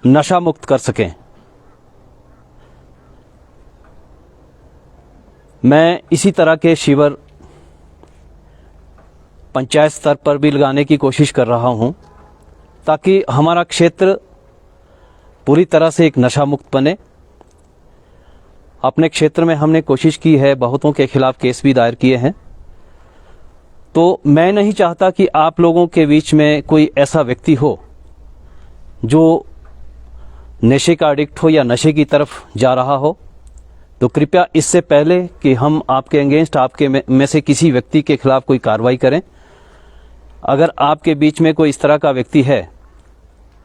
नशा मुक्त कर सकें। मैं इसी तरह के शिविर पंचायत स्तर पर भी लगाने की कोशिश कर रहा हूं, ताकि हमारा क्षेत्र पूरी तरह से एक नशा मुक्त बने। अपने क्षेत्र में हमने कोशिश की है, बहुतों के खिलाफ केस भी दायर किए हैं। तो मैं नहीं चाहता कि आप लोगों के बीच में कोई ऐसा व्यक्ति हो जो नशे का एडिक्ट हो या नशे की तरफ जा रहा हो। तो कृपया इससे पहले कि हम आपके अगेंस्ट, आपके में से किसी व्यक्ति के खिलाफ कोई कार्रवाई करें, अगर आपके बीच में कोई इस तरह का व्यक्ति है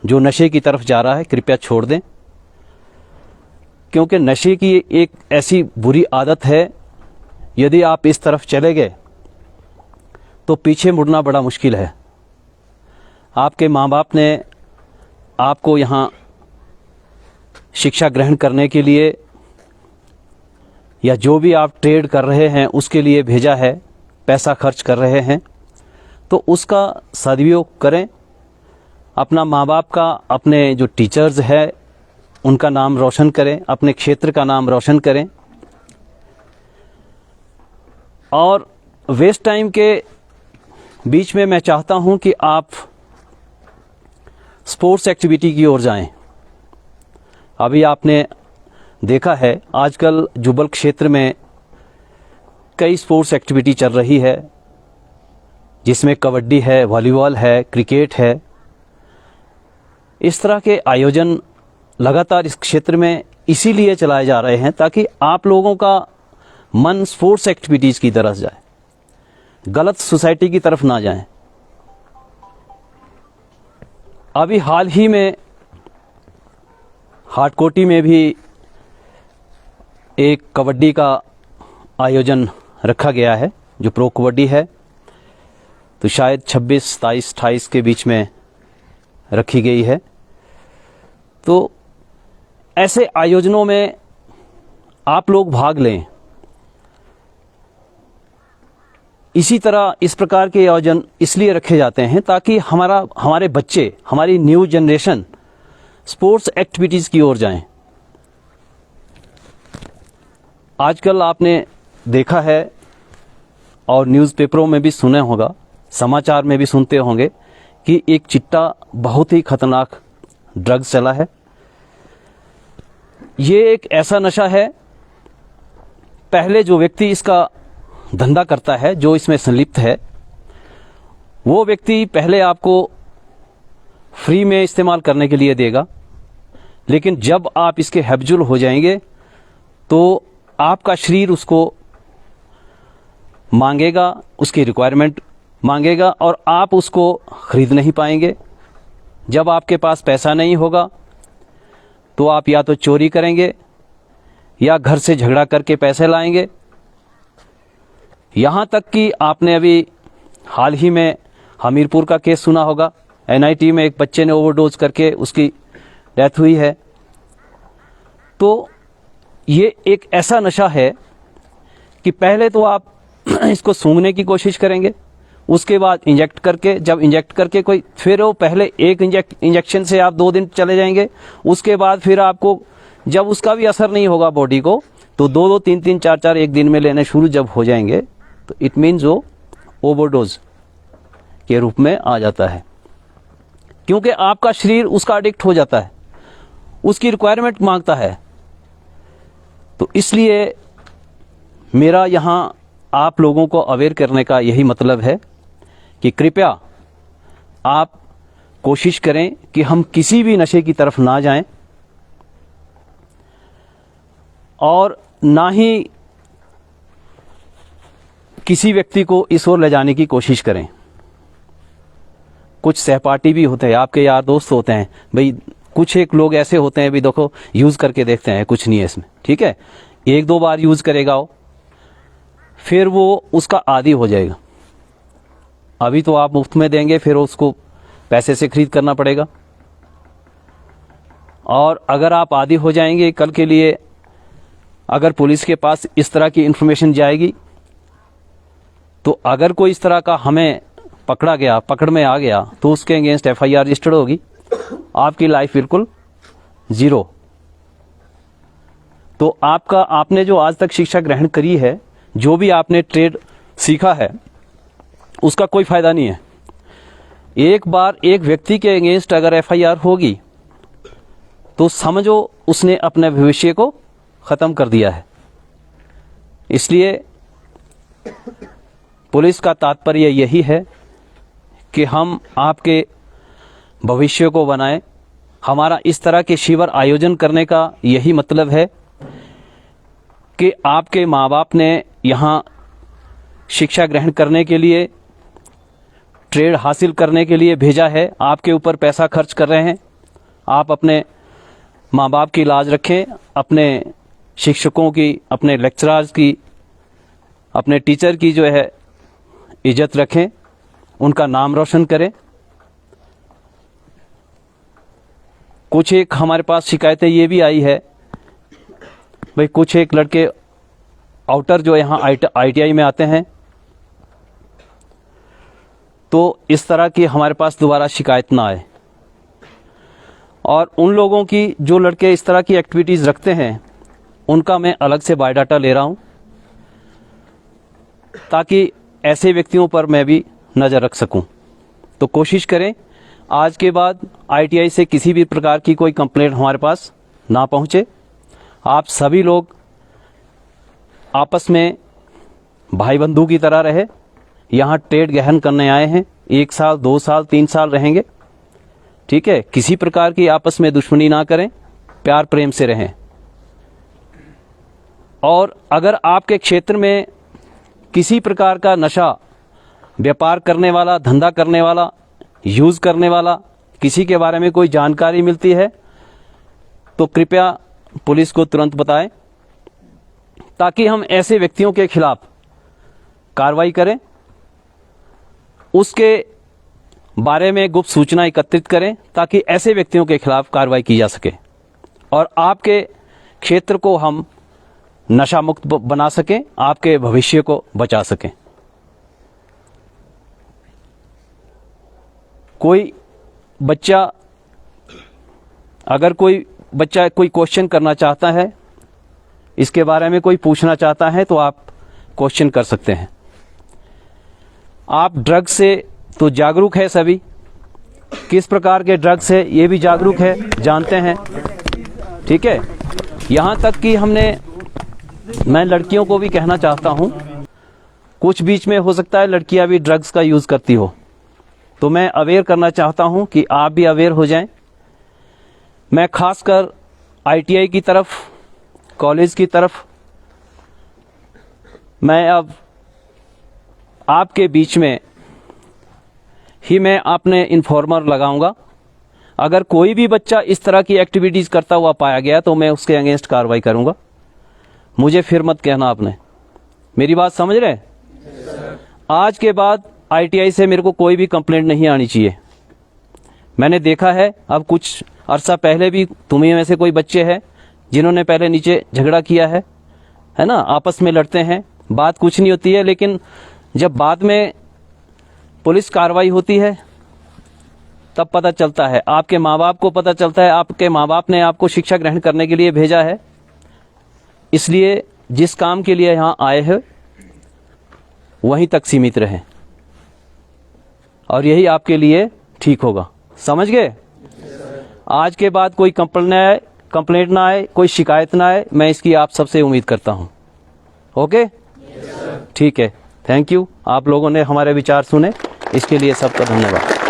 जो नशे की तरफ जा रहा है, कृपया छोड़ दें। क्योंकि नशे की एक ऐसी बुरी आदत है, यदि आप इस तरफ चले गए तो पीछे मुड़ना बड़ा मुश्किल है। आपके माँ बाप ने आपको यहाँ शिक्षा ग्रहण करने के लिए या जो भी आप ट्रेड कर रहे हैं उसके लिए भेजा है, पैसा खर्च कर रहे हैं, तो उसका सदुपयोग करें। अपना माँ बाप का, अपने जो टीचर्स हैं उनका नाम रोशन करें, अपने क्षेत्र का नाम रोशन करें। और वेस्ट टाइम के बीच में मैं चाहता हूं कि आप स्पोर्ट्स एक्टिविटी की ओर जाएं। अभी आपने देखा है आजकल जुब्बल क्षेत्र में कई स्पोर्ट्स एक्टिविटी चल रही है, जिसमें कबड्डी है, वॉलीबॉल है, क्रिकेट है। इस तरह के आयोजन लगातार इस क्षेत्र में इसीलिए चलाए जा रहे हैं ताकि आप लोगों का मन स्पोर्ट्स एक्टिविटीज़ की तरफ जाए, गलत सोसाइटी की तरफ ना जाएं। अभी हाल ही में हाटकोटी में भी एक कबड्डी का आयोजन रखा गया है, जो प्रो कबड्डी है। तो शायद 26, 27, 28 के बीच में रखी गई है। तो ऐसे आयोजनों में आप लोग भाग लें। इसी तरह इस प्रकार के आयोजन इसलिए रखे जाते हैं ताकि हमारे बच्चे, हमारी न्यू जनरेशन स्पोर्ट्स एक्टिविटीज़ की ओर जाएं। आजकल आपने देखा है और न्यूज़पेपरों में भी सुने होगा, समाचार में भी सुनते होंगे कि एक चिट्टा बहुत ही खतरनाक ड्रग्स चला है। ये एक ऐसा नशा है, पहले जो व्यक्ति इसका धंधा करता है, जो इसमें संलिप्त है, वो व्यक्ति पहले आपको फ्री में इस्तेमाल करने के लिए देगा, लेकिन जब आप इसके हैबिचुअल हो जाएंगे तो आपका शरीर उसको मांगेगा, उसकी रिक्वायरमेंट मांगेगा और आप उसको खरीद नहीं पाएंगे। जब आपके पास पैसा नहीं होगा तो आप या तो चोरी करेंगे या घर से झगड़ा करके पैसे लाएंगे। यहाँ तक कि आपने अभी हाल ही में हमीरपुर का केस सुना होगा, एनआईटी में एक बच्चे ने ओवरडोज करके उसकी डेथ हुई है। तो ये एक ऐसा नशा है कि पहले तो आप इसको सूंघने की कोशिश करेंगे, उसके बाद इंजेक्ट करके, जब इंजेक्ट करके कोई, फिर वो पहले एक इंजेक्शन से आप 2 दिन चले जाएंगे, उसके बाद फिर आपको जब उसका भी असर नहीं होगा बॉडी को, तो 2-2, 3-3, 4-4 एक दिन में लेने शुरू जब हो जाएंगे तो इट मीन्स वो ओवरडोज के रूप में आ जाता है। क्योंकि आपका शरीर उसका एडिक्ट हो जाता है, उसकी रिक्वायरमेंट मांगता है। तो इसलिए मेरा यहाँ आप लोगों को अवेयर करने का यही मतलब है कि कृपया आप कोशिश करें कि हम किसी भी नशे की तरफ ना जाएं और ना ही किसी व्यक्ति को इस ओर ले जाने की कोशिश करें। कुछ सहपाठी भी होते हैं, आपके यार दोस्त होते हैं भाई, कुछ एक लोग ऐसे होते हैं भी, देखो यूज़ करके देखते हैं, कुछ नहीं है इसमें, ठीक है, 1-2 बार यूज़ करेगा वो, फिर वो उसका आदी हो जाएगा। अभी तो आप मुफ्त में देंगे, फिर उसको पैसे से खरीद करना पड़ेगा। और अगर आप आदी हो जाएंगे कल के लिए, अगर पुलिस के पास इस तरह की इंफॉर्मेशन जाएगी, तो अगर कोई इस तरह का हमें पकड़ में आ गया, तो उसके अगेंस्ट FIR रजिस्टर्ड होगी, आपकी लाइफ बिल्कुल 0। तो आपने जो आज तक शिक्षा ग्रहण करी है, जो भी आपने ट्रेड सीखा है, उसका कोई फायदा नहीं है। एक बार एक व्यक्ति के अगेंस्ट अगर FIR होगी तो समझो उसने अपने भविष्य को खत्म कर दिया है। इसलिए पुलिस का तात्पर्य यही है कि हम आपके भविष्य को बनाएं। हमारा इस तरह के शिविर आयोजन करने का यही मतलब है कि आपके माँ बाप ने यहाँ शिक्षा ग्रहण करने के लिए, ट्रेड हासिल करने के लिए भेजा है, आपके ऊपर पैसा खर्च कर रहे हैं। आप अपने माँ बाप की लाज रखें, अपने शिक्षकों की, अपने लेक्चरर्स की, अपने टीचर की जो है इज्जत रखें, उनका नाम रोशन करें। कुछ एक हमारे पास शिकायतें ये भी आई है भाई, कुछ एक लड़के आउटर जो यहाँ ITI में आते हैं, तो इस तरह की हमारे पास दोबारा शिकायत ना आए। और उन लोगों की, जो लड़के इस तरह की एक्टिविटीज़ रखते हैं, उनका मैं अलग से बायोडाटा ले रहा हूँ, ताकि ऐसे व्यक्तियों पर मैं भी नज़र रख सकूं। तो कोशिश करें आज के बाद ITI से किसी भी प्रकार की कोई कंप्लेंट हमारे पास ना पहुंचे। आप सभी लोग आपस में भाई बंधु की तरह रहे। यहाँ ट्रेड ग्रहण करने आए हैं, 1 साल 2 साल 3 साल रहेंगे, ठीक है। किसी प्रकार की आपस में दुश्मनी ना करें, प्यार प्रेम से रहें। और अगर आपके क्षेत्र में किसी प्रकार का नशा व्यापार करने वाला, धंधा करने वाला, यूज़ करने वाला किसी के बारे में कोई जानकारी मिलती है तो कृपया पुलिस को तुरंत बताएं, ताकि हम ऐसे व्यक्तियों के खिलाफ कार्रवाई करें, उसके बारे में गुप्त सूचना एकत्रित करें, ताकि ऐसे व्यक्तियों के खिलाफ कार्रवाई की जा सके और आपके क्षेत्र को हम नशा मुक्त बना सकें, आपके भविष्य को बचा सकें। कोई बच्चा, अगर कोई बच्चा कोई क्वेश्चन करना चाहता है, इसके बारे में कोई पूछना चाहता है, तो आप क्वेश्चन कर सकते हैं। आप ड्रग्स से तो जागरूक है, सभी किस प्रकार के ड्रग्स है ये भी जागरूक है, जानते हैं, ठीक है। यहाँ तक कि मैं लड़कियों को भी कहना चाहता हूँ, कुछ बीच में हो सकता है लड़कियाँ भी ड्रग्स का यूज़ करती हो, तो मैं अवेयर करना चाहता हूँ कि आप भी अवेयर हो जाएं। मैं खासकर ITI की तरफ, कॉलेज की तरफ, मैं अब आपके बीच में ही मैं अपने इन्फॉर्मर लगाऊंगा। अगर कोई भी बच्चा इस तरह की एक्टिविटीज़ करता हुआ पाया गया तो मैं उसके अगेंस्ट कार्रवाई करूंगा। मुझे फिर मत कहना, आपने मेरी बात समझ रहे? आज के बाद ITI से मेरे को कोई भी कंप्लेंट नहीं आनी चाहिए। मैंने देखा है, अब कुछ अरसा पहले भी तुम्हें में से कोई बच्चे हैं जिन्होंने पहले नीचे झगड़ा किया है ना, आपस में लड़ते हैं, बात कुछ नहीं होती है, लेकिन जब बाद में पुलिस कार्रवाई होती है तब पता चलता है, आपके माँ बाप को पता चलता है, आपके माँ बाप ने आपको शिक्षा ग्रहण करने के लिए भेजा है। इसलिए जिस काम के लिए यहाँ आए हैं वहीं तक सीमित रहें और यही आपके लिए ठीक होगा। समझ गए? आज के बाद कोई कंप्लेंट ना आए, कोई शिकायत ना आए, मैं इसकी आप सबसे उम्मीद करता हूँ। ओके, ठीक है, थैंक यू। आप लोगों ने हमारे विचार सुने, इसके लिए सबका धन्यवाद।